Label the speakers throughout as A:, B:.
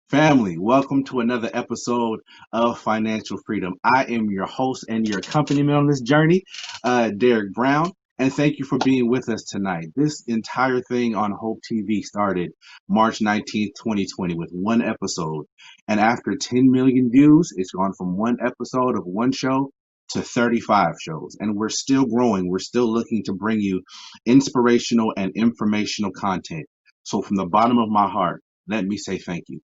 A: Family, welcome to another episode of Financial Freedom. I am your host and your accompaniment on this journey, Derek Brown, and thank you for being with us tonight. This entire thing on Hope TV started March 19th, 2020 with one episode, and after 10 million views, it's gone from one episode of one show to 35 shows, and we're still growing. We're still looking to bring you inspirational and informational content. So from the bottom of my heart, let me say thank you.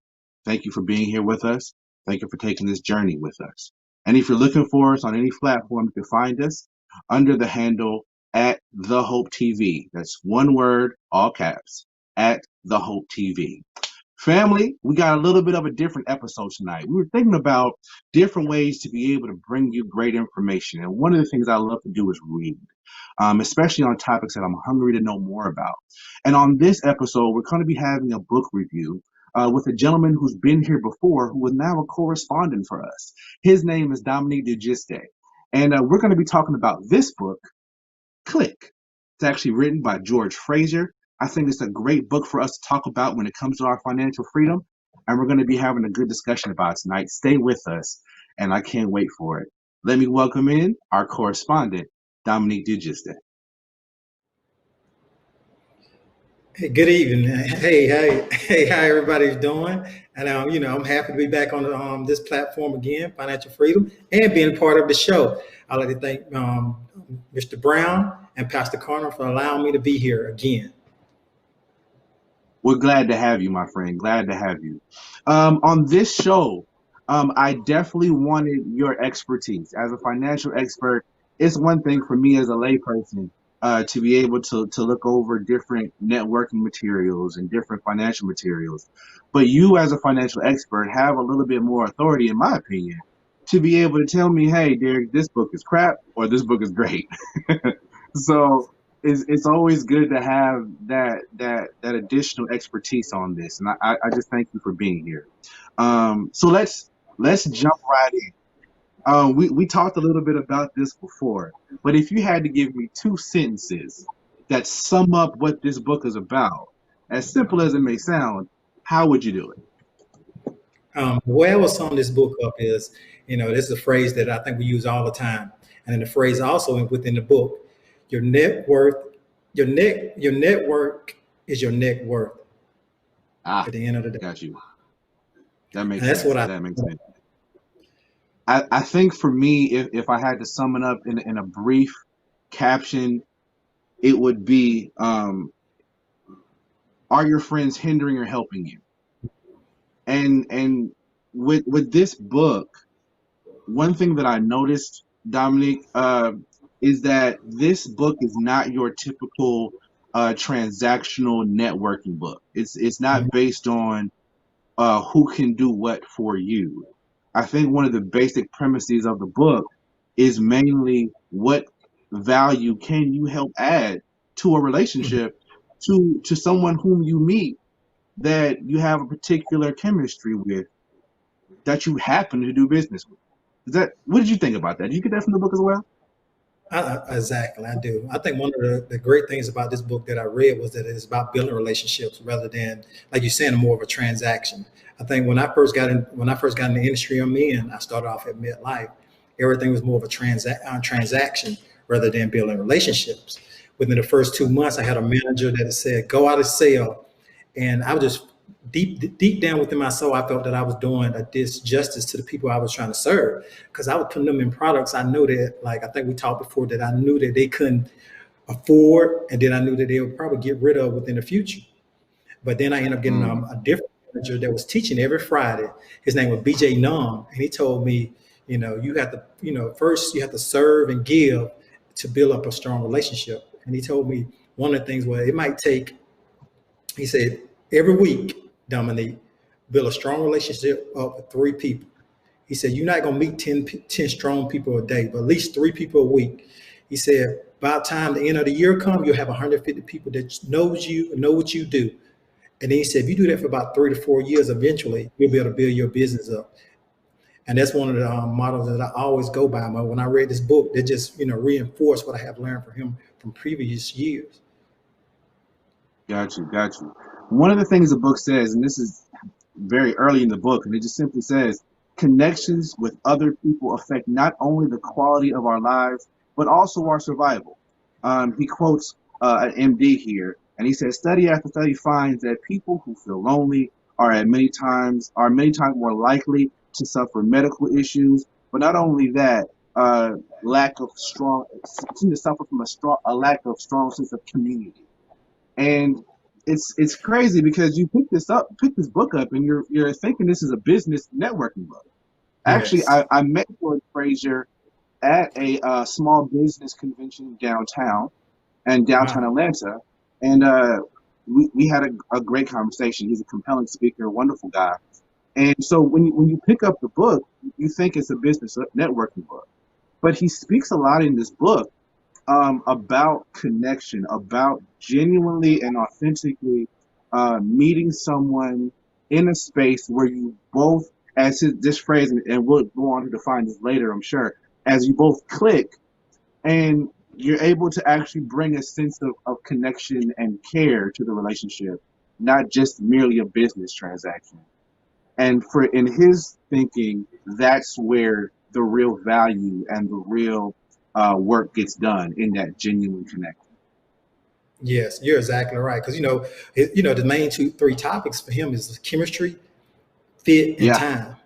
A: Thank you for being here with us. Thank you for taking this journey with us. And if you're looking for us on any platform, you can find us under the handle at The Hope TV. That's one word, all caps, at The Hope TV. Family, we got a little bit of a different episode tonight. We were thinking about different ways to be able to bring you great information. And one of the things I love to do is read, especially on topics that I'm hungry to know more about. And on this episode, we're going to be having a book review with a gentleman who's been here before, who is now a correspondent for us. His name is Dominique DeGiste. And we're going to be talking about this book, Click. It's actually written by George Fraser. I think it's a great book for us to talk about when it comes to our financial freedom. And we're going to be having a good discussion about it tonight. Stay with us, and I can't wait for it. Let me welcome in our correspondent, Dominique DeGiste.
B: Hey, good evening. Hey, how everybody's doing? And I'm happy to be back on this platform again, Financial Freedom, and being part of the show. I'd like to thank Mr. Brown and Pastor Carter for allowing me to be here again.
A: We're glad to have you, my friend. Glad to have you. On this show, I definitely wanted your expertise. As a financial expert, it's one thing for me as a layperson to be able to look over different networking materials and different financial materials. But you as a financial expert have a little bit more authority, in my opinion, to be able to tell me, hey, Derek, this book is crap or this book is great. So it's always good to have that additional expertise on this. And I just thank you for being here. So let's jump right in. We talked a little bit about this before, but if you had to give me two sentences that sum up what this book is about, as simple as it may sound, how would you do it?
B: The way I would sum this book up is, this is a phrase that I think we use all the time. And then the phrase also within the book, your net worth is your net worth at the end of the day.
A: Got you. That makes
B: sense.
A: That makes sense. I think for me, if I had to sum it up in a brief caption, it would be, are your friends hindering or helping you? And with this book, one thing that I noticed, Dominique, is that this book is not your typical transactional networking book. It's not based on who can do what for you. I think one of the basic premises of the book is mainly what value can you help add to a relationship, to someone whom you meet that you have a particular chemistry with, that you happen to do business with. What did you think about that? Did you get that from the book as well?
B: Exactly, I do. I think one of the great things about this book that I read was that it's about building relationships rather than, like you're saying, more of a transaction. I think when I first got in the industry I'm in, I started off at midlife. Everything was more of a transaction rather than building relationships. Within the first 2 months, I had a manager that said, "Go out and sell," and I was just deep down within my soul, I felt that I was doing a disjustice to the people I was trying to serve, because I was putting them in products I knew that, like I think we talked before, that I knew that they couldn't afford, and then I knew that they would probably get rid of within the future. But then I ended up getting a different manager that was teaching every Friday. His name was BJ Num, and he told me, you have to, first you have to serve and give to build up a strong relationship. And he told me one of the things was it might take, he said, every week, Dominique, build a strong relationship up with 3 people. He said, you're not going to meet 10 strong people a day, but at least 3 people a week. He said, by the time the end of the year comes, you'll have 150 people that knows you and know what you do. And then he said, if you do that for about 3 to 4 years, eventually you'll be able to build your business up. And that's one of the models that I always go by. But when I read this book, it just, reinforced what I have learned from him from previous years.
A: Got you. One of the things the book says, and this is very early in the book, and it just simply says connections with other people affect not only the quality of our lives but also our survival. He quotes an MD here, and he says, "Study after study finds that people who feel lonely are many times more likely to suffer medical issues, but not only that, lack of strong seem to suffer from a lack of strong sense of community." And it's crazy because you pick this book up, and you're thinking this is a business networking book. Actually,
B: Yes.
A: I met George Frazier at a small business convention downtown
B: Wow.
A: Atlanta, and we had a great conversation. He's a compelling speaker, wonderful guy. And so when you pick up the book, you think it's a business networking book, but he speaks a lot in this book about connection, about genuinely and authentically meeting someone in a space where you both, this phrase, and we'll go on to define this later, I'm sure, as you both click and you're able to actually bring a sense of connection and care to the relationship, not just merely a business transaction. And for in his thinking, that's where the real value and the real work gets done in that genuine connection.
B: Yes, you're exactly right. Because the main three topics for him is chemistry, fit, and
A: Yeah,
B: time.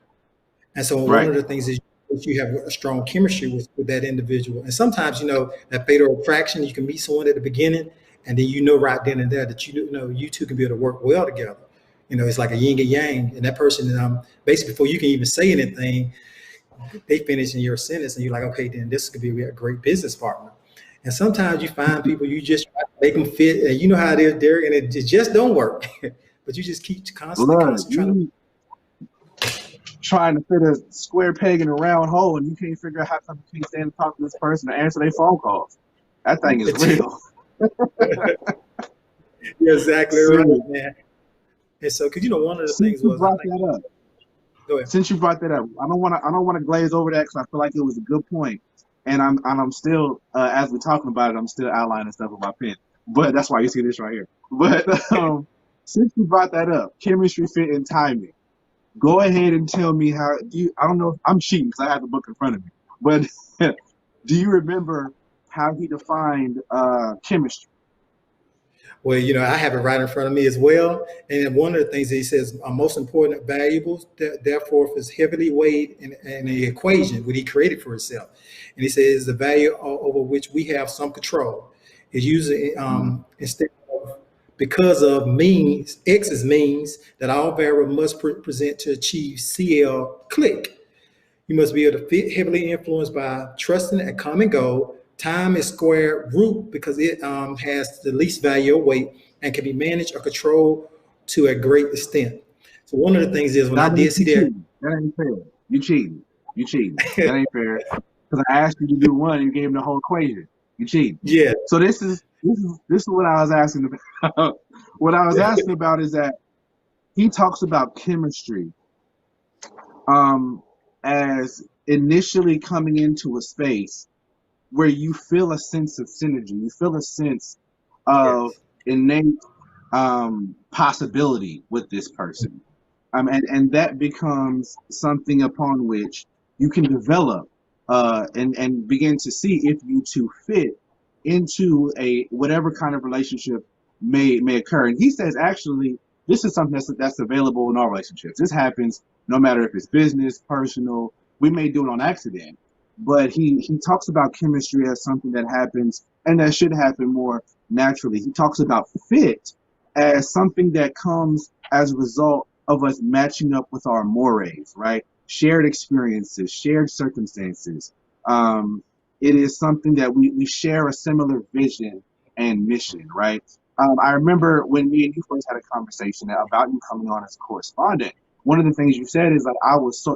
B: And so one
A: right.
B: of the things is if you have a strong chemistry with that individual. And sometimes, that fatal attraction, you can meet someone at the beginning, and then right then and there that you two can be able to work well together. It's like a yin and yang. And that person, basically before you can even say anything, they finish in your sentence, and you're like, okay, then this could be a great business partner. And sometimes you find people you just try to make them fit, and you know how it is, Derek, and it just don't work. But you just keep
A: Look,
B: constantly trying to.
A: you trying to fit a square peg in a round hole, and you can't figure out how come you can't stand and talk to this person or answer their phone calls. That thing is real.
B: You're exactly right,
A: So,
B: man. And so, because one of the
A: since
B: things
A: you
B: was, I
A: brought
B: think,
A: that up,
B: go ahead.
A: since you brought that up, I don't want to glaze over that because I feel like it was a good point, and I'm still as we're talking about it, I'm still outlining stuff with my pen. But that's why you see this right here. But since you brought that up, chemistry, fit, and timing. Go ahead and tell me how you. I don't know if I'm cheating because I have the book in front of me, but do you remember how he defined chemistry?
B: Well, I have it right in front of me as well. And one of the things that he says are most important variables, therefore, is heavily weighed in the equation what he created for himself. And he says the value over which we have some control is usually instead of because of means, X's means that all variables must present to achieve CL click. You must be able to fit heavily influenced by trusting a common goal. Time is square root because it has the least value or weight and can be managed or controlled to a great extent. So one of the things is when I
A: Dominic,
B: did see
A: you
B: that,
A: cheating. That ain't fair. You cheating. You cheating. That ain't fair. Because I asked you to do one, and you gave him the whole equation. You cheating.
B: yeah,
A: So this is what I was asking about. What I was asking about is that he talks about chemistry um, as initially coming into a space where you feel a sense of synergy, you feel a sense of
B: yes,
A: innate possibility with this person. And that becomes something upon which you can develop and begin to see if you two fit into a whatever kind of relationship may occur. And he says actually this is something that's available in all relationships. This happens no matter if it's business, personal. We may do it on accident, but he talks about chemistry as something that happens and that should happen more naturally. He talks about fit as something that comes as a result of us matching up with our mores, right? Shared experiences, shared circumstances. Um, it is something that we share a similar vision and mission, right? I remember when me and you first had a conversation about you coming on as a correspondent. One of the things you said is like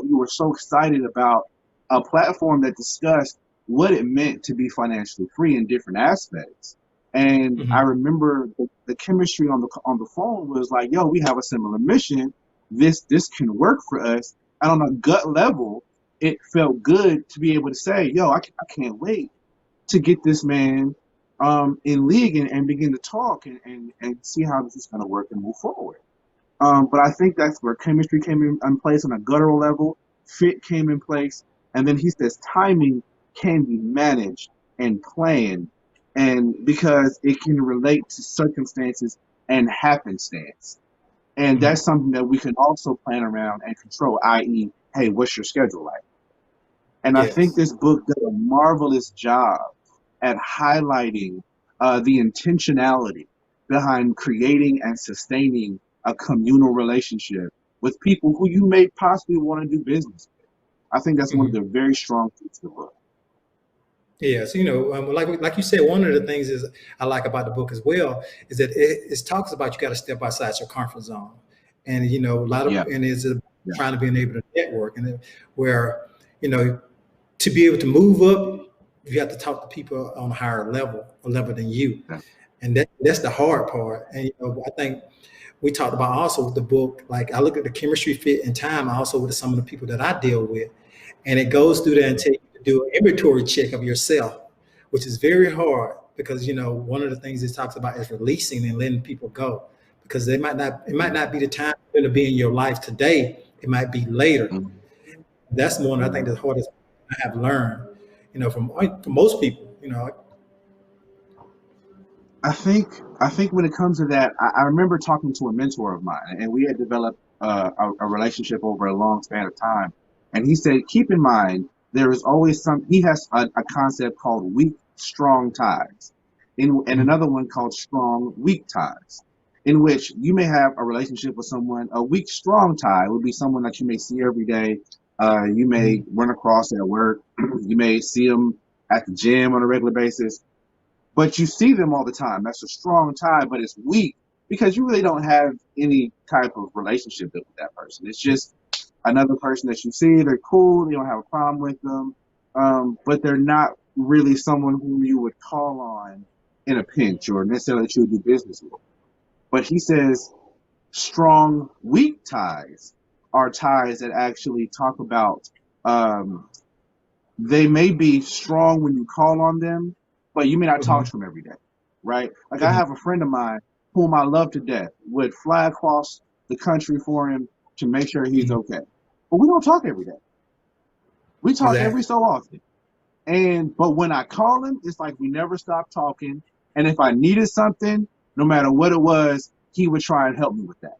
A: you were so excited about a platform that discussed what it meant to be financially free in different aspects. And I
B: mhm,
A: remember the chemistry on the phone was like, yo, we have a similar mission. This can work for us. And on a gut level, it felt good to be able to say, yo, I can't wait to get this man in league and begin to talk and see how this is going to work and move forward. But I think that's where chemistry came in place on a guttural level, fit came in place, and then he says timing can be managed and planned, and because it can relate to circumstances and happenstance. And
B: Mhm.
A: that's something that we can also plan around and control, i.e., hey, what's your schedule like? And I think
B: Yes.
A: this book did a marvelous job at highlighting the intentionality behind creating and sustaining a communal relationship with people who you may possibly want to do business with. I think that's one of
B: Mhm.
A: the very strong things of the book.
B: Yeah, so like you said, one of the things is I like about the book as well is that it talks about you got to step outside your comfort zone, and a lot of
A: Yeah,
B: and is
A: yeah,
B: trying to be able to network, and where you know to be able to move up, you have to talk to people on a higher level, a level than you,
A: yeah.
B: and that's the hard part. And I think we talked about also with the book, like I look at the chemistry, fit, and time. Also with some of the people that I deal with, and it goes through there and take you to do an inventory check of yourself, which is very hard because one of the things it talks about is releasing and letting people go because it might not be the time to be in your life today. It might be later.
A: Mhm,
B: That's one I think
A: mhm.
B: the hardest I have learned, from most people.
A: I think I think when it comes to that, I remember talking to a mentor of mine, and we had developed a relationship over a long span of time. And he said, keep in mind there is always some. He has a concept called weak, strong ties, and
B: Mhm.
A: another one called strong, weak ties, in which you may have a relationship with someone. A weak, strong tie would be someone that you may see every day. You may
B: Mhm.
A: run across at work. You may see them at the gym on a regular basis, but you see them all the time. That's a strong tie, but it's weak because you really don't have any type of relationship with that person. It's just another person that you see. They're cool. You don't have a problem with them, but they're not really someone whom you would call on in a pinch or necessarily that you would do business with. But he says strong, weak ties are ties that actually talk about um, they may be strong when you call on them, but you may not talk
B: Mhm.
A: to them every day, right? Like I
B: Mhm.
A: have a friend of mine whom I love to death, would fly across the country for him to make sure he's
B: Mhm.
A: okay. But we don't talk every day. We talk every
B: Exactly.
A: so often. But when I call him, it's like we never stop talking. And if I needed something, no matter what it was, he would try and help me with that.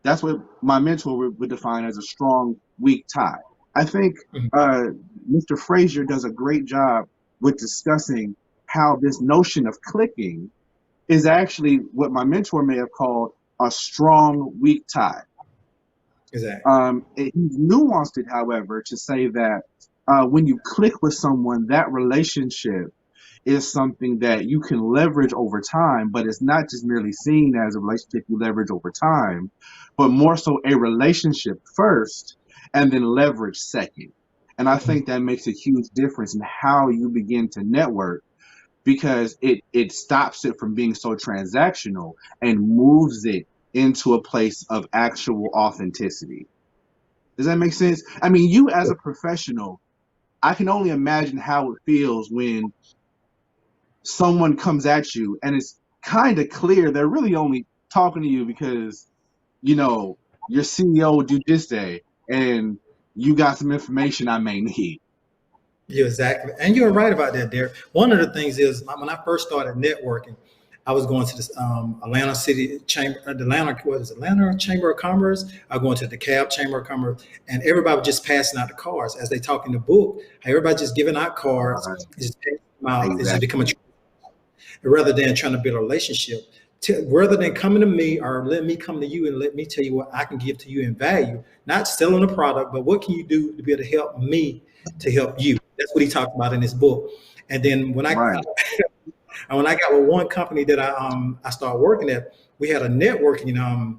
A: That's what my mentor would define as a strong, weak tie. I think
B: Mhm.
A: uh, Mr. Frazier does a great job with discussing how this notion of clicking is actually what my mentor may have called a strong, weak tie.
B: Exactly.
A: He's nuanced it, however, to say that when you click with someone, that relationship is something that you can leverage over time, but it's not just merely seen as a relationship you leverage over time, but more so a relationship first and then leverage second. And I
B: Mhm.
A: think that makes a huge difference in how you begin to network because it stops it from being so transactional and moves it into a place of actual authenticity. Does that make sense? I mean, you as a professional, I can only imagine how it feels when someone comes at you and it's kind of clear they're really only talking to you because you know your CEO due this day and you got some information I may need.
B: Yeah, exactly. And you're right about that, Derek. One of the things is when I first started networking, I was going to this Atlanta City Chamber, the Atlanta, what is it, Atlanta Chamber of Commerce. I was going to the DeKalb Chamber of Commerce, and everybody was just passing out the cards as they talk in the book. Everybody just giving out cards,
A: Right.
B: just passing them out, is just
A: Exactly.
B: becoming rather than trying to build a relationship. Rather than coming to me or let me come to you and let me tell you what I can give to you in value, not selling a product, but what can you do to be able to help me to help you? That's what he talked about in his book. And then
A: Right.
B: when I got with one company that I started working at, we had a networking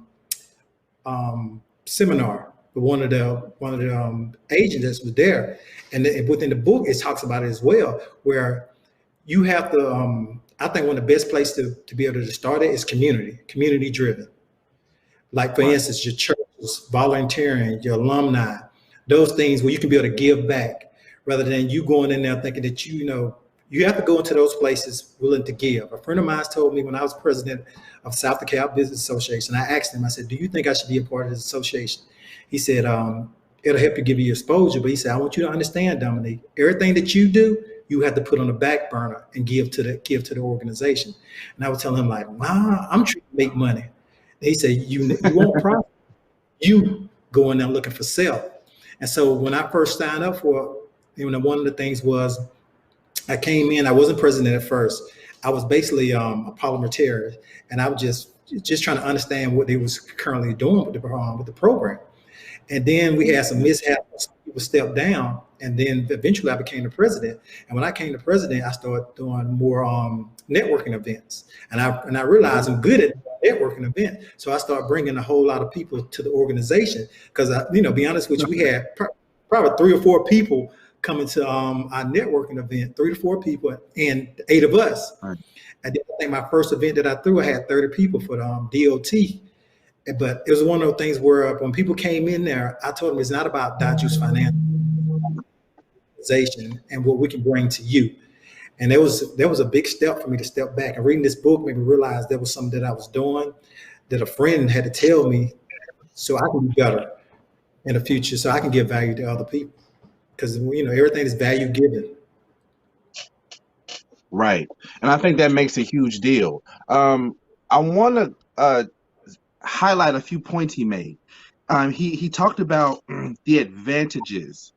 B: seminar with one of the agents that was there, and within the book it talks about it as well, where you have to. I think one of the best places to be able to start it is community driven. Like for
A: Right.
B: instance, your churches, volunteering, your alumni, those things where you can be able to give back rather than you going in there thinking that You have to go into those places willing to give. A friend of mine told me when I was president of South DeKalb Business Association, I asked him, I said, do you think I should be a part of this association? He said, it'll help you give you exposure. But he said, I want you to understand, Dominique, everything that you do, you have to put on the back burner and give to the organization. And I was telling him, like, wow, I'm trying to make money. And he said, you won't profit. You go in there looking for self. And so when I first signed up for it, one of the things was, I came in, I wasn't president at first. I was basically a parliamentarian, and I was just trying to understand what they was currently doing with the program. And then we had some mishaps. Some people stepped down, and then eventually I became the president. And when I came to president, I started doing more networking events. And I realized I'm good at networking event. So I started bringing a whole lot of people to the organization because, be honest with you, we had probably 3 or 4 people coming to our networking event, 3 to 4 people, and 8 of us. Right. And then I think my first event that I threw, I had 30 people for the DOT. But it was one of those things where when people came in there, I told them it's not about Dodgers financial organization and what we can bring to you. And there was a big step for me to step back. And reading this book made me realize there was something that I was doing that a friend had to tell me so I can be better in the future, so I can give value to other people. Because everything is value given.
A: Right. And I think that makes a huge deal. I want to highlight a few points he made. He talked about the advantages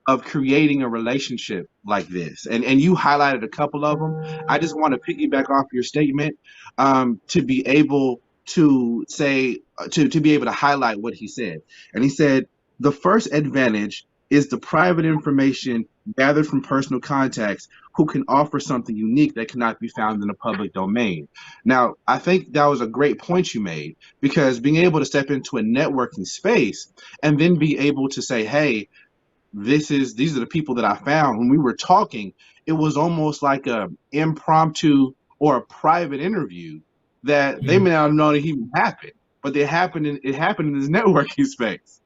A: of creating a relationship like this. And you highlighted a couple of them. I just want to piggyback off your statement to be able to say, to be able to highlight what he said. And he said, the first advantage is the private information gathered from personal contacts who can offer something unique that cannot be found in the public domain. Now, I think that was a great point you made, because being able to step into a networking space and then be able to say, hey, these are the people that I found. When we were talking, it was almost like a impromptu or a private interview that they may not have known it even happened, but it happened in this networking space.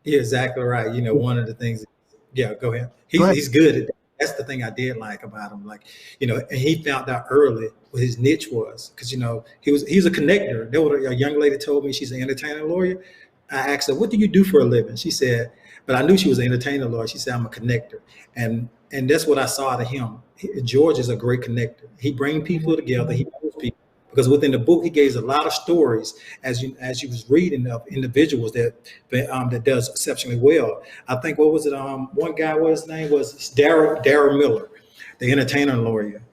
B: You're exactly right. One of the things, go ahead. He's good at that. That's the thing I did like about him. Like, and he found out early what his niche was, because, he's a connector. There was a young lady told me she's an entertainment lawyer. I asked her, what do you do for a living? She said, but I knew she was an entertainment lawyer. She said, I'm a connector. And that's what I saw out of him. George is a great connector. He brings people together. He knows people. Because within the book, he gave a lot of stories as you was reading of individuals that does exceptionally well. I think, what was it? One guy, what his name was, Darryl Miller, the entertainer lawyer.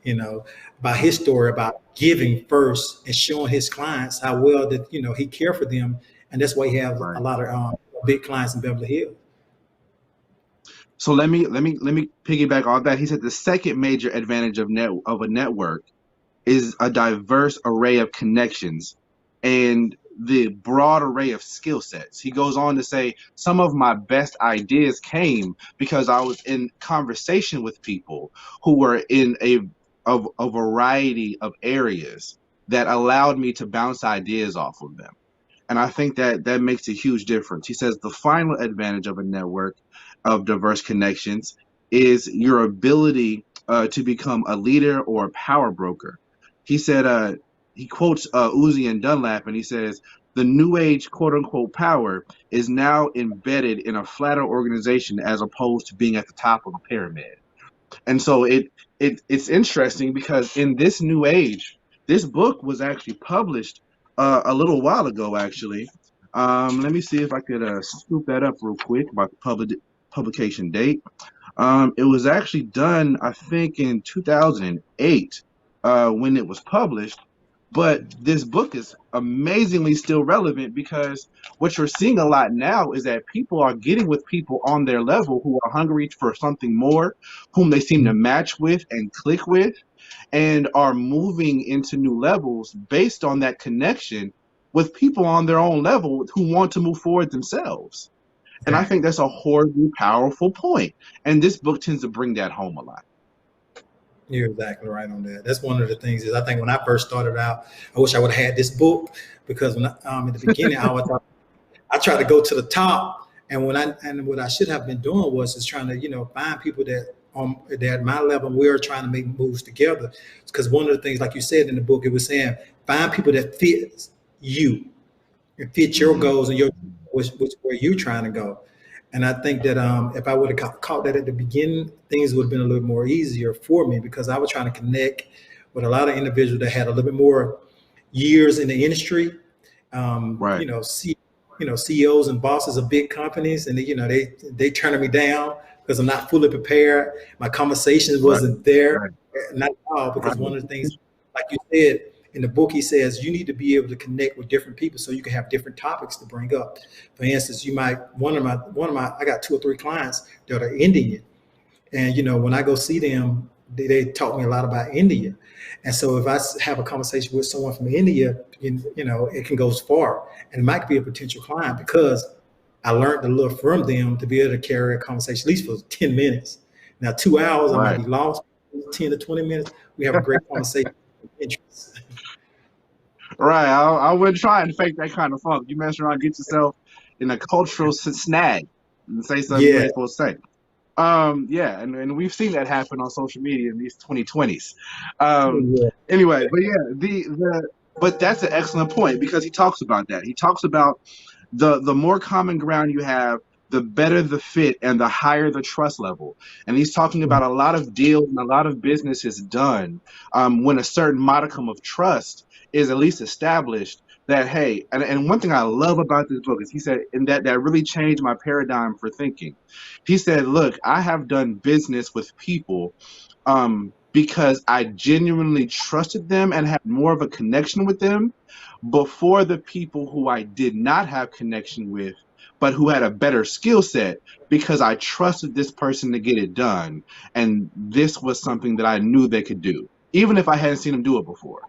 B: About his story about giving first and showing his clients how well that he cared for them, and that's why he has a lot of big clients in Beverly Hills.
A: So let me piggyback on that. He said the second major advantage of a network is a diverse array of connections and the broad array of skill sets. He goes on to say, some of my best ideas came because I was in conversation with people who were in a variety of areas that allowed me to bounce ideas off of them. And I think that makes a huge difference. He says the final advantage of a network of diverse connections is your ability to become a leader or a power broker. He said, he quotes Uzi and Dunlap, and he says, the new age quote unquote power is now embedded in a flatter organization as opposed to being at the top of a pyramid. And so it's interesting because in this new age, this book was actually published a little while ago, actually. Let me see if I could scoop that up real quick about the publication date. It was actually done, I think, in 2008 when it was published. But this book is amazingly still relevant because what you're seeing a lot now is that people are getting with people on their level who are hungry for something more, whom they seem to match with and click with, and are moving into new levels based on that connection with people on their own level who want to move forward themselves. And I think that's a horribly powerful point. And this book tends to bring that home a lot.
B: You're exactly right on that. That's one of the things is I think when I first started out, I wish I would have had this book, because when at the beginning I tried to go to the top, and what I should have been doing was trying to find people that they're at my level, and we're trying to make moves together. Because one of the things, like you said in the book, it was saying find people that fit you and fit your goals and your which where you're trying to go. And I think that if I would have caught that at the beginning, things would have been a little more easier for me, because I was trying to connect with a lot of individuals that had a little bit more years in the industry.
A: Right.
B: CEOs and bosses of big companies, and they turning me down because I'm not fully prepared. My conversations wasn't there, not at all. Because one of the things, like you said in the book, he says you need to be able to connect with different people so you can have different topics to bring up. For instance, you might one of my I got 2 or 3 clients that are Indian, and when I go see them, they taught me a lot about India. And so if I have a conversation with someone from India, it can go far, and it might be a potential client because I learned a little from them to be able to carry a conversation at least for 10 minutes. Now 2 hours, I might be lost. 10 to 20 minutes, we have a great conversation.
A: Right. I wouldn't try and fake that kind of funk. You mess around, get yourself in a cultural snag and say something you ain't supposed to say. And we've seen that happen on social media in these 2020s. Anyway, but that's an excellent point, because he talks about that. He talks about the more common ground you have, the better the fit and the higher the trust level. And he's talking about a lot of deals and a lot of business is done when a certain modicum of trust is at least established. That, hey, and one thing I love about this book is he said, and that really changed my paradigm for thinking. He said, look, I have done business with people because I genuinely trusted them and had more of a connection with them before the people who I did not have connection with, but who had a better skill set, because I trusted this person to get it done. And this was something that I knew they could do, even if I hadn't seen them do it before.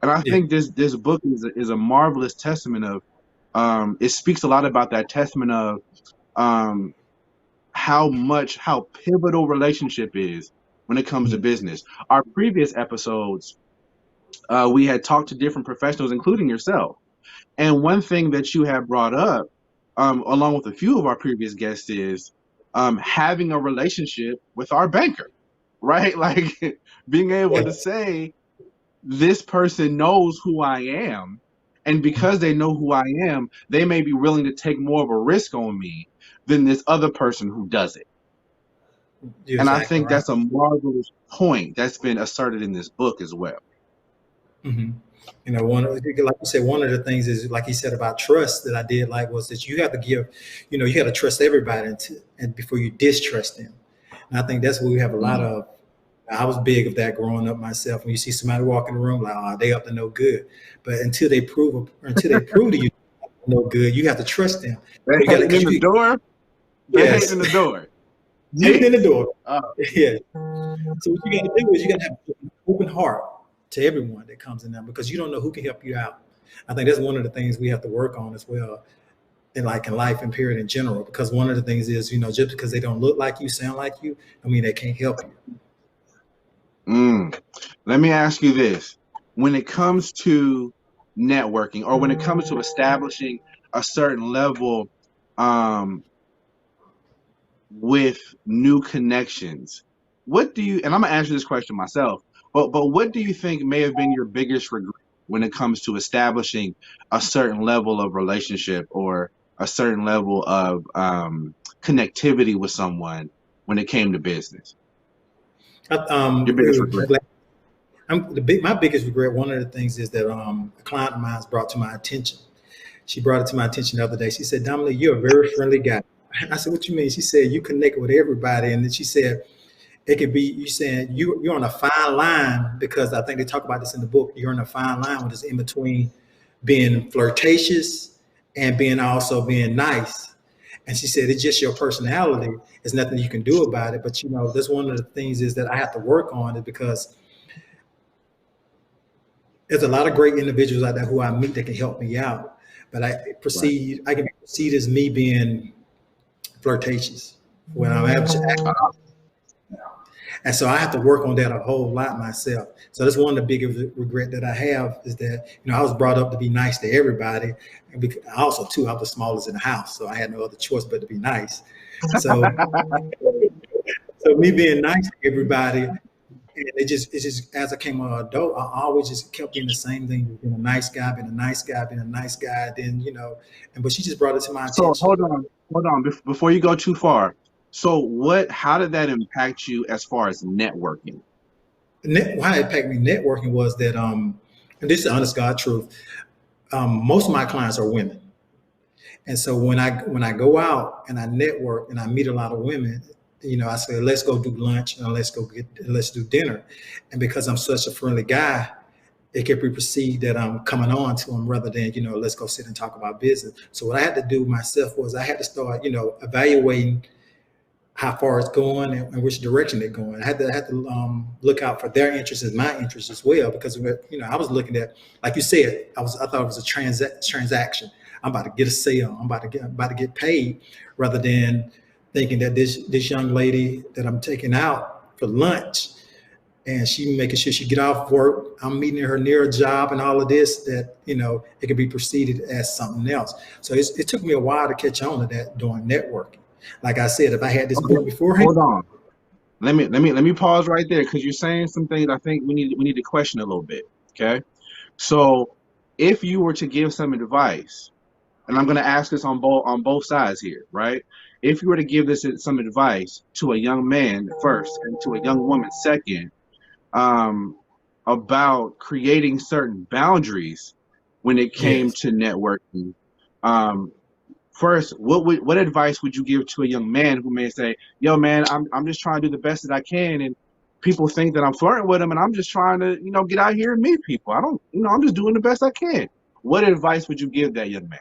A: And I think this book is a marvelous testament of, it speaks a lot about that testament of how pivotal relationship is when it comes to business. Our previous episodes, we had talked to different professionals, including yourself. And one thing that you have brought up, along with a few of our previous guests, is having a relationship with our banker, right? Like being able to say, this person knows who I am, and because they know who I am, they may be willing to take more of a risk on me than this other person who does it. And I think that's a marvelous point that's been asserted in this book as well.
B: Mm-hmm. Like you said, one of the things is, like he said about trust, that I did like was that you have to give, you got to trust everybody and before you distrust them. And I think that's what we have a lot of. I was big of that growing up myself. When you see somebody walk in the room, like, oh, they up to no good. But until they prove to you no good, you have to trust them.
A: They hate in the door. They hate in the door.
B: Hate in the door. Yeah. So what you got to do is you got to have an open heart to everyone that comes in there, because you don't know who can help you out. I think that's one of the things we have to work on as well, in life and period in general. Because one of the things is, just because they don't look like you, sound like you, I mean, they can't help you.
A: Let me ask you this. When it comes to networking, or when it comes to establishing a certain level with new connections, what do you, and I'm going to answer this question myself, but what do you think may have been your biggest regret when it comes to establishing a certain level of relationship or a certain level of connectivity with someone when it came to business? Your biggest regret.
B: My biggest regret, one of the things is that a client of mine has brought to my attention. She brought it to my attention the other day. She said, Dominic, you're a very friendly guy. I said, what you mean? She said, you connect with everybody. And then she said, it could be, you saying you're on a fine line, because I think they talk about this in the book. You're on a fine line when it's in between being flirtatious and being nice. And she said, it's just your personality. There's nothing you can do about it. But, that's one of the things is that I have to work on it, because there's a lot of great individuals out there who I meet that can help me out. But I can perceive as me being flirtatious when I'm actually. And so I have to work on that a whole lot myself. So that's one of the biggest regret that I have, is that, I was brought up to be nice to everybody. And also, too, I was the smallest in the house, so I had no other choice but to be nice. So, So me being nice to everybody, and it just as I came an adult, I always just kept being the same thing, being a nice guy, being a nice guy, being a nice guy. Then and but she just brought it to my
A: So
B: attention.
A: hold on, before you go too far. So how did that impact you as far as networking?
B: Why it impacted me networking was that and this is honest God truth. Most of my clients are women, and so when I go out and I network and I meet a lot of women, I say let's go do lunch and let's do dinner, and because I'm such a friendly guy, it can be perceived that I'm coming on to them rather than let's go sit and talk about business. So what I had to do myself was I had to start evaluating how far it's going and which direction they're going. I had to look out for their interests and my interests as well, because I was looking at, like you said, I thought it was a transaction. I'm about to get a sale. I'm about to get paid, rather than thinking that this young lady that I'm taking out for lunch, and she making sure she get off work. I'm meeting her near a job and all of this, that it can be perceived as something else. So it took me a while to catch on to that during networking. Like I said, if I had this book
A: Okay,
B: beforehand.
A: hold on. Let me pause right there, because you're saying some things I think we need to question a little bit. Okay, so if you were to give some advice, and I'm going to ask this on both sides here, right? If you were to give this some advice to a young man first and to a young woman second, um, about creating certain boundaries when it came
B: Yes.
A: to networking, um, first, what advice would you give to a young man who may say, "Yo, man, I'm just trying to do the best that I can, and people think that I'm flirting with them, and I'm just trying to get out here and meet people. I don't, I'm just doing the best I can." What advice would you give that young man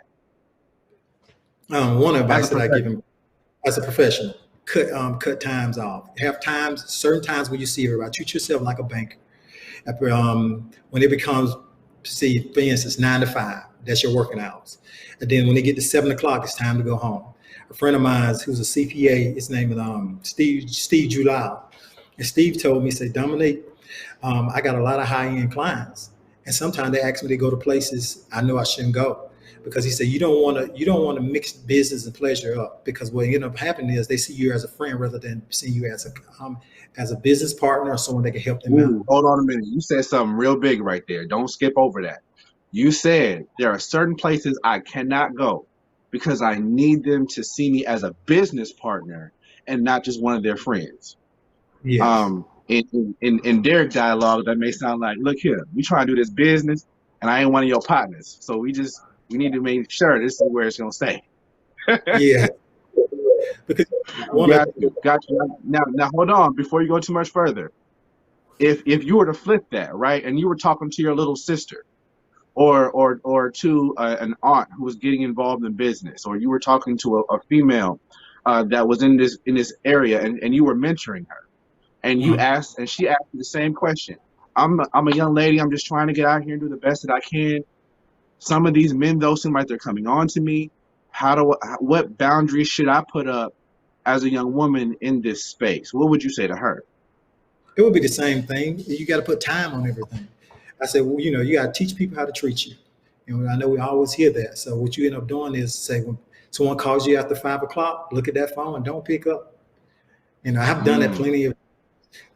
B: One
A: as a
B: advice that I give
A: professional?
B: him as a professional: cut times off. Have times, certain times when you see everybody. Treat yourself like a banker. When it becomes, see, for instance, 9 to 5, that's your working hours. And then when they get to 7 o'clock, it's time to go home. A friend of mine who's a CPA, his name is Steve Julao. And Steve told me, say, Dominic, I got a lot of high-end clients. And sometimes they ask me to go to places I know I shouldn't go. Because he said you don't want to mix business and pleasure up, because what end up happening is they see you as a friend rather than seeing you as a business partner or someone that can help them out.
A: Ooh, hold on a minute. You said something real big right there. Don't skip over that. You said there are certain places I cannot go because I need them to see me as a business partner and not just one of their friends.
B: Yes.
A: In Derek dialogue, that may sound like, look here, we try to do this business, and I ain't one of your partners. So we need to make sure this is where it's gonna stay.
B: Yeah. Because one of
A: Got you, got you. Now hold on before you go too much further. If you were to flip that, right, and you were talking to your little sister, or to an aunt who was getting involved in business, or you were talking to a female that was in this area, and you were mentoring her, and you
B: uh,
A: asked, and she asked you the same question. I'm a young lady. I'm just trying to get out here and do the best that I can. Some of these men, though, seem like they're coming on to me. What boundaries should I put up as a young woman in this space? What would you say to her?
B: it would be the same thing. You got to put time on everything. I said, well, you got to teach people how to treat you. I know we always hear that. So what you end up doing is say when someone calls you after 5 o'clock, look at that phone and don't pick up. I've done that
A: Mm.
B: plenty of.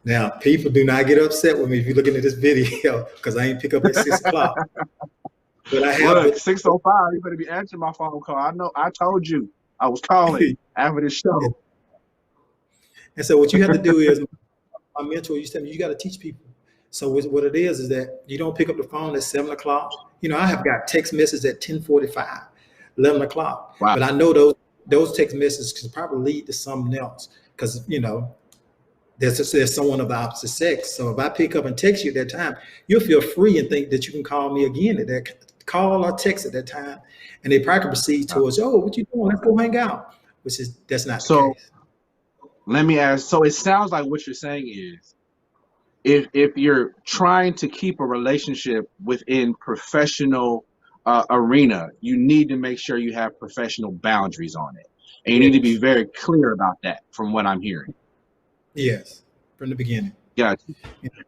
B: Now, people do not get upset with me if you're looking at this video because I ain't pick up at 6 o'clock. But I have,
A: Look, 6:05. You better be answering my phone call. I know. I told you I was calling after the show.
B: and so what you have to do is, my mentor used to tell me, you got to teach people. So what it is that you don't pick up the phone at 7 o'clock. I have got text messages at 10:45, 11 o'clock,
A: Wow.
B: but I know those text messages can probably lead to something else, because there's someone of the opposite sex. So if I pick up and text you at that time, you'll feel free and think that you can call me again at that call or text at that time, and they probably proceed towards, oh, what you doing? Let's go hang out. That's not the
A: So
B: case.
A: let me ask. So it sounds like what you're saying is, if you're trying to keep a relationship within professional arena, you need to make sure you have professional boundaries on it, and you need to be
B: Yes,
A: very clear about that. From what I'm hearing,
B: yes, from the beginning.
A: yeah,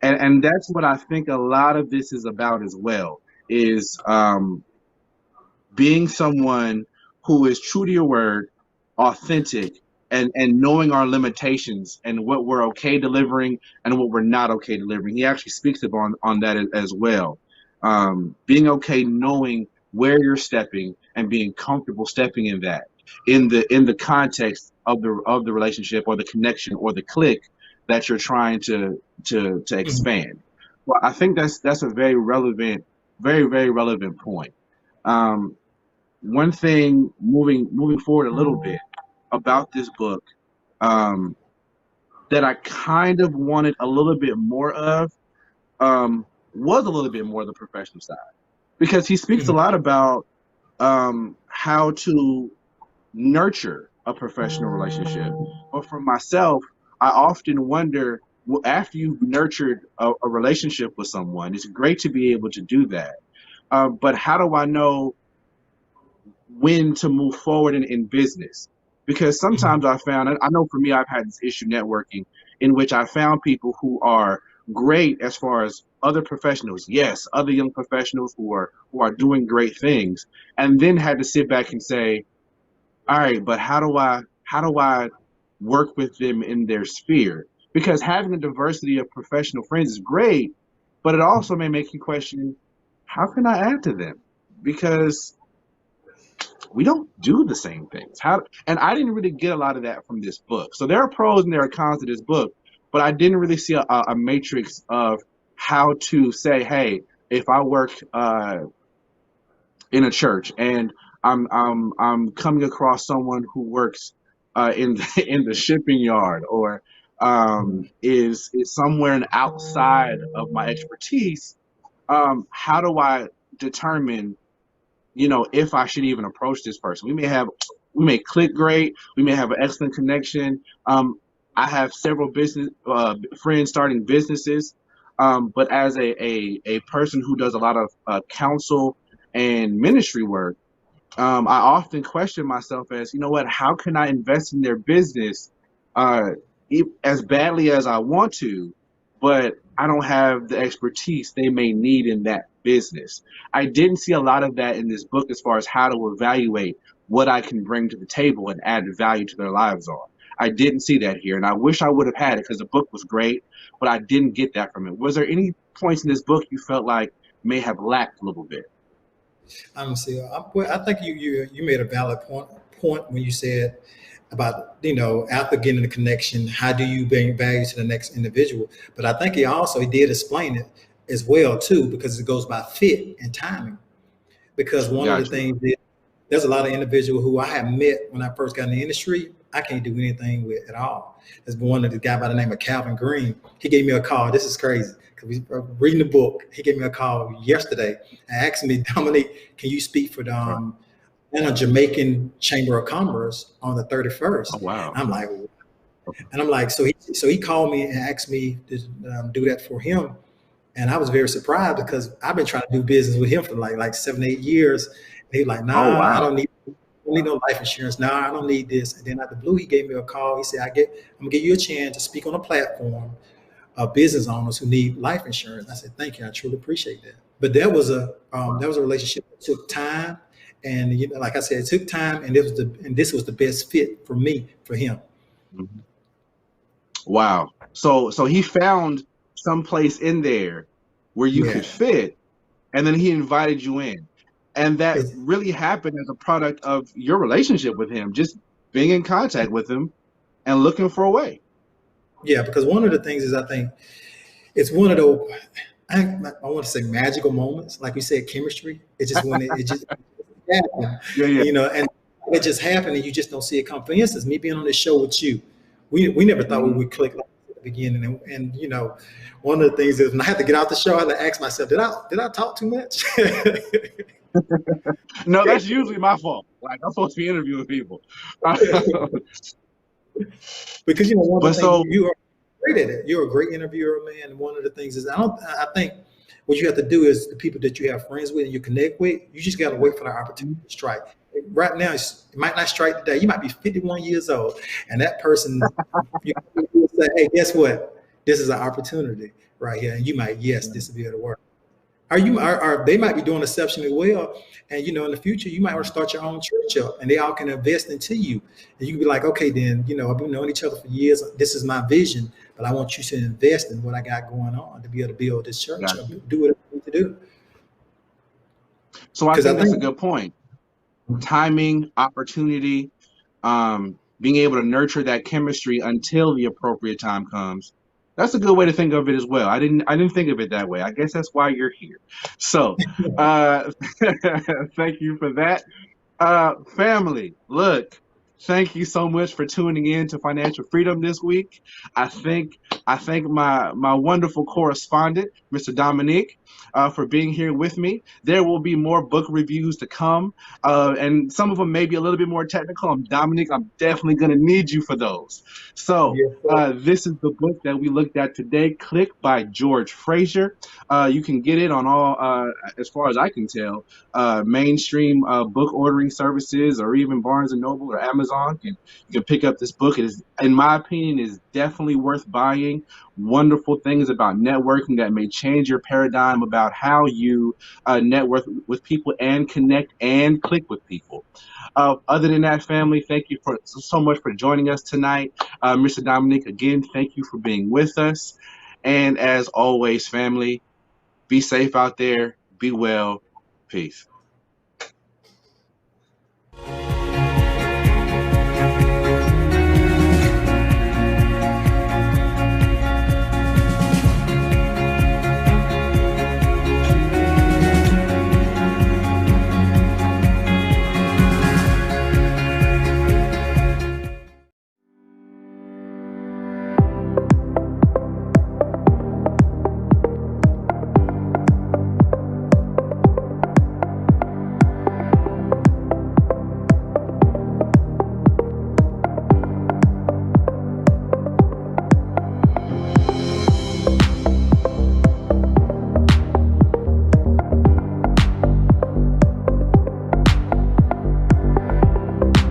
A: and that's what I think a lot of this is about as well. Is being someone who is true to your word, authentic, and knowing our limitations and what we're okay delivering and what we're not okay delivering. He actually speaks on that as well. Being okay knowing where you're stepping and being comfortable stepping in that in the context of the relationship or the connection or the click that you're trying to expand. Well, I think that's a very relevant, very relevant point. Um, One thing moving forward a little bit about this book, um, that I kind of wanted a little bit more of, was a little bit more the professional side, because he speaks a lot about how to nurture a professional relationship. But for myself, I often wonder, well, after you've nurtured a relationship with someone, it's great to be able to do that. But how do I know when to move forward in business? Because sometimes I found, I know for me, I've had this issue networking in which I found people who are great as far as other professionals, yes, other young professionals who are doing great things, and then had to sit back and say, all right, but how do I work with them in their sphere? Because having a diversity of professional friends is great, but it also may make you question, how can I add to them? Because we don't do the same things. And I didn't really get a lot of that from this book. So there are pros and there are cons to this book, but I didn't really see a matrix of how to say, hey, if I work in a church and I'm coming across someone who works in in the shipping yard, or is somewhere outside of my expertise, how do I determine, if I should even approach this person? We may click great. We may have an excellent connection. I have several business friends starting businesses, but as a person who does a lot of counsel and ministry work, I often question myself as, what, how can I invest in their business uh, as badly as I want to, but I don't have the expertise they may need in that business. I didn't see a lot of that in this book as far as how to evaluate what I can bring to the table and add value to their lives on. I didn't see that here, and I wish I would have had it because the book was great, but I didn't get that from it. Was there any points in this book you felt like may have lacked a little bit?
B: Honestly, I think you made a valid point when you said about, after getting the connection, how do you bring value to the next individual? But I think he did explain it as well too, because it goes by fit and timing. Because one of the
A: Gotcha.
B: things is, there's a lot of individuals who I have met when I first got in the industry, I can't do anything with at all. There's one of the guy by the name of Calvin Green. He gave me a call. This is crazy, because we were reading the book. He gave me a call yesterday and asked me, Dominique, can you speak for the Jamaican Chamber of Commerce on the 31st?
A: Oh, wow.
B: And I'm like, so he called me and asked me to do that for him. And I was very surprised, because I've been trying to do business with him for like 7, 8 years. And he was like, nah,
A: Oh, wow.
B: I don't need no life insurance. Nah, I don't need this. And then out the blue, he gave me a call. He said, I'm gonna give you a chance to speak on a platform of business owners who need life insurance. I said, thank you. I truly appreciate that. But that was a relationship that took time. And like I said, it took time, and this was the best fit for me, for him.
A: Mhm. Wow. So he found some place in there where you could
B: Yeah.
A: fit, and then he invited you in. And that
B: It's-
A: really happened as a product of your relationship with him, just being in contact with him and looking for a way.
B: yeah, because one of the things is, I think it's one of those, I want to say magical moments. Like we said, chemistry. It's just when it just happened,
A: Yeah, yeah.
B: and it just happened, and you just don't see it come. For instance, me being on this show with you, we never thought we
A: Mhm.
B: would click like this at the beginning. And one of the things is, when I had to get out the show, I had to ask myself, did I talk too much?
A: No, that's usually my fault. Like, I'm supposed to be interviewing people.
B: Because one of
A: But
B: the things,
A: so,
B: you are great at it. You're a great interviewer, man. And one of the things is, I think what you have to do is, the people that you have friends with and you connect with, you just got to wait for the opportunity to strike. Right now, it might not strike today. You might be 51 years old, and that person, you say, hey, guess what? This is an opportunity right here. And you might, yes, this will be able to work. Are they might be doing exceptionally well, and in the future you might want to start your own church up, and they all can invest into you, and you can be like, okay, then I've been knowing each other for years. This is my vision, but I want you to invest in what I got going on to be able to build this church up,
A: Got you.
B: do what I need to do.
A: So I
B: Because
A: think
B: I
A: that's
B: think
A: a good point. Timing, opportunity, being able to nurture that chemistry until the appropriate time comes. That's a good way to think of it as well. I didn't think of it that way. I guess that's why you're here. So, uh, thank you for that. Family, look, thank you so much for tuning in to Financial Freedom this week. I think I thank my wonderful correspondent, Mr. Dominique, for being here with me. There will be more book reviews to come, and some of them may be a little bit more technical. Dominique, I'm definitely going to need you for those. So.
B: yes, sir.
A: This is the book that we looked at today, Click by George Fraser. You can get it on all, as far as I can tell, mainstream book ordering services, or even Barnes and Noble or Amazon. You can pick up this book. It is, in my opinion, is definitely worth buying. Wonderful things about networking that may change your paradigm about how you network with people and connect and click with people. Other than that, family, thank you for so much for joining us tonight. Mr. Dominic, again, thank you for being with us. And as always, family, be safe out there. Be well. Peace.